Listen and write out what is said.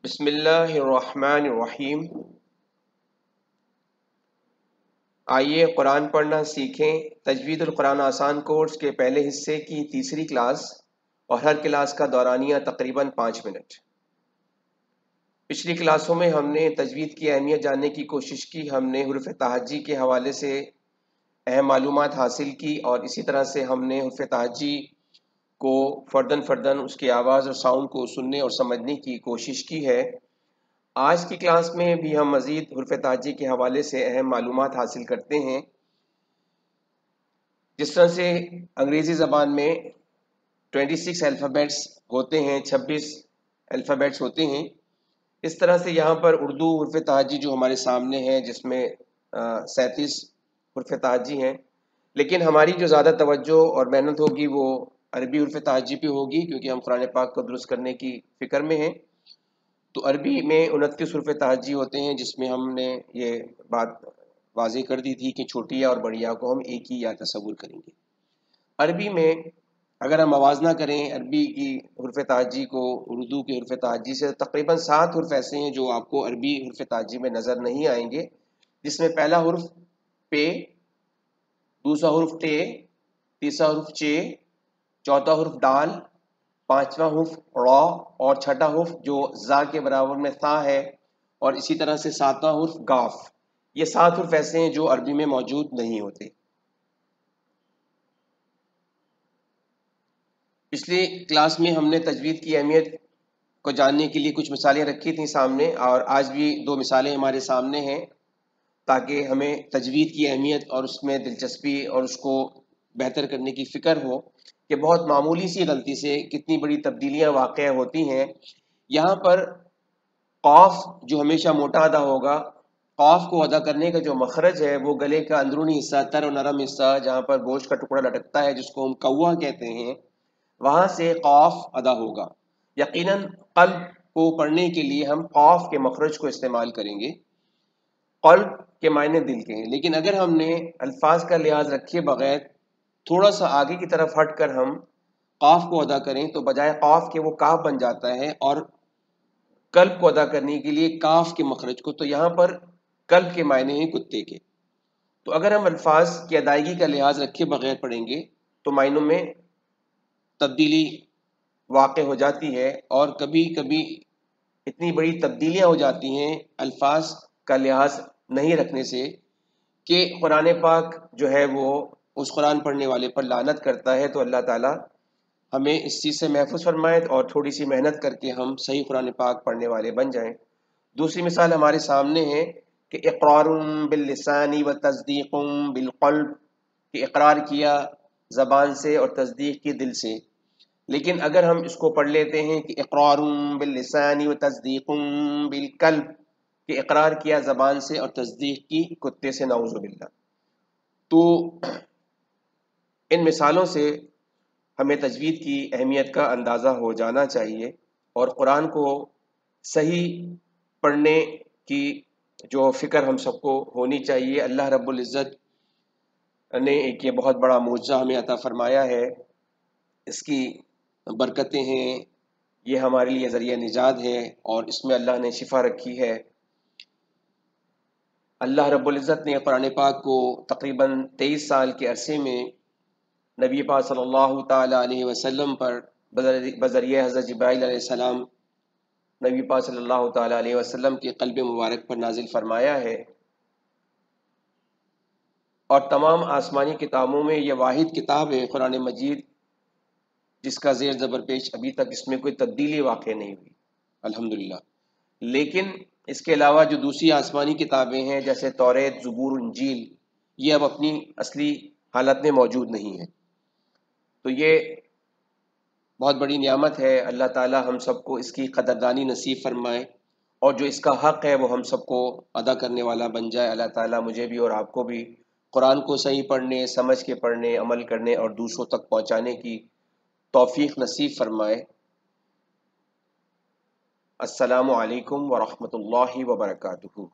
بسم اللہ الرحمن الرحیم۔ آئیے قرآن پڑھنا سیکھیں۔ تجوید القرآن آسان کورس کے پہلے حصے کی تیسری کلاس، اور ہر کلاس کا دورانیہ تقریباً 5 منٹ۔ پچھلی کلاسوں میں ہم نے تجوید کی اہمیت جاننے کی کوشش کی، ہم نے حروف تہجی کے حوالے سے اہم معلومات حاصل کی، اور اسی طرح سے ہم نے حروف تہجی کو فرداً اس کی آواز اور ساؤنڈ کو سننے اور سمجھنے کی کوشش کی ہے۔ آج کی کلاس میں بھی ہم مزید حروف تہجی کے حوالے سے اہم معلومات حاصل کرتے ہیں۔ جس طرح سے انگریزی زبان میں 26 الفابیٹس ہوتے ہیں، 26 الفابیٹس ہوتے ہیں، اس طرح سے یہاں پر اردو حروف تہجی جو ہمارے سامنے ہے، جس میں 37 حروف تہجی ہیں، لیکن ہماری جو زیادہ توجہ اور محنت ہوگی وہ عربی حروف تہجی پہ ہوگی، کیونکہ ہم قرآن پاک کو درست کرنے کی فکر میں ہیں۔ تو عربی میں 29 حروف تہجی ہوتے ہیں، جس میں ہم نے یہ بات واضح کر دی تھی کہ چھوٹی یا اور بڑی یا کو ہم ایک ہی یا تصور کریں گے۔ عربی میں اگر ہم موازنہ کریں عربی کی حروف تہجی کو اردو کے حروف تہجی سے، تقریباً 7 حروف ایسے ہیں جو آپ کو عربی حروف تہجی میں نظر نہیں آئیں گے، جس میں پہلا حرف پے، دوسرا حرف ٹے، تیسرا حرف چے، چوتھا حرف ڈال، پانچواں حرف را، اور چھٹا حرف جو زا کے برابر میں تا ہے، اور اسی طرح سے ساتواں حرف گاف۔ یہ 7 حرف ایسے ہیں جو عربی میں موجود نہیں ہوتے۔ پچھلی کلاس میں ہم نے تجوید کی اہمیت کو جاننے کے لیے کچھ مثالیں رکھی تھیں سامنے، اور آج بھی 2 مثالیں ہمارے سامنے ہیں، تاکہ ہمیں تجوید کی اہمیت اور اس میں دلچسپی اور اس کو بہتر کرنے کی فکر ہو کہ بہت معمولی سی غلطی سے کتنی بڑی تبدیلیاں واقع ہوتی ہیں۔ یہاں پر قاف جو ہمیشہ موٹا ادا ہوگا، قاف کو ادا کرنے کا جو مخرج ہے وہ گلے کا اندرونی حصہ، تر و نرم حصہ جہاں پر گوشت کا ٹکڑا لٹکتا ہے، جس کو ہم کوا کہتے ہیں، وہاں سے قاف ادا ہوگا۔ یقیناً قلب کو پڑھنے کے لیے ہم قاف کے مخرج کو استعمال کریں گے۔ قلب کے معنی دل کے ہیں، لیکن اگر ہم نے الفاظ کا لحاظ رکھے بغیر تھوڑا سا آگے کی طرف ہٹ کر ہم قاف کو ادا کریں تو بجائے قاف کے وہ کاف بن جاتا ہے، اور قلب کو ادا کرنے کے لیے کاف کے مخرج کو، تو یہاں پر قلب کے معنی ہیں کتے کے۔ تو اگر ہم الفاظ کی ادائیگی کا لحاظ رکھے بغیر پڑھیں گے تو معنوں میں تبدیلی واقع ہو جاتی ہے، اور کبھی کبھی اتنی بڑی تبدیلیاں ہو جاتی ہیں الفاظ کا لحاظ نہیں رکھنے سے کہ قرآن پاک جو ہے وہ اس قرآن پڑھنے والے پر لعنت کرتا ہے۔ تو اللہ تعالیٰ ہمیں اس چیز سے محفوظ فرمائے اور تھوڑی سی محنت کر کے ہم صحیح قرآن پاک پڑھنے والے بن جائیں۔ دوسری مثال ہمارے سامنے ہے کہ اقرار باللسان و تصدیق بالقلب، کہ اقرار کیا زبان سے اور تصدیق کی دل سے، لیکن اگر ہم اس کو پڑھ لیتے ہیں کہ اقرار باللسان و تصدیق بالقلب، کہ اقرار کیا زبان سے اور تصدیق کی کتے سے، نعوذ باللہ، تو ان مثالوں سے ہمیں تجوید کی اہمیت کا اندازہ ہو جانا چاہیے، اور قرآن کو صحیح پڑھنے کی جو فکر ہم سب کو ہونی چاہیے۔ اللہ رب العزت نے ایک یہ بہت بڑا معجزہ ہمیں عطا فرمایا ہے، اس کی برکتیں ہیں، یہ ہمارے لیے ذریعہ نجات ہے، اور اس میں اللہ نے شفا رکھی ہے۔ اللہ رب العزت نے قرآن پاک کو تقریباً 23 سال کے عرصے میں نبی پاک صلی اللہ تعالی علیہ وسلم پر بذریعہ حضرت جبرائیل علیہ السلام نبی پاک صلی اللہ تعالی علیہ وسلم کے قلب مبارک پر نازل فرمایا ہے، اور تمام آسمانی کتابوں میں یہ واحد کتاب ہے قرآن مجید جس کا زیر زبر پیش ابھی تک اس میں کوئی تبدیلی واقع نہیں ہوئی، الحمدللہ۔ لیکن اس کے علاوہ جو دوسری آسمانی کتابیں ہیں جیسے توریت، زبور، انجیل، یہ اب اپنی اصلی حالت میں موجود نہیں ہیں۔ تو یہ بہت بڑی نعمت ہے، اللہ تعالی ہم سب کو اس کی قدردانی نصیب فرمائے، اور جو اس کا حق ہے وہ ہم سب کو ادا کرنے والا بن جائے۔ اللہ تعالی مجھے بھی اور آپ کو بھی قرآن کو صحیح پڑھنے، سمجھ کے پڑھنے، عمل کرنے اور دوسروں تک پہنچانے کی توفیق نصیب فرمائے۔ السلام علیکم ورحمۃ اللہ وبرکاتہ۔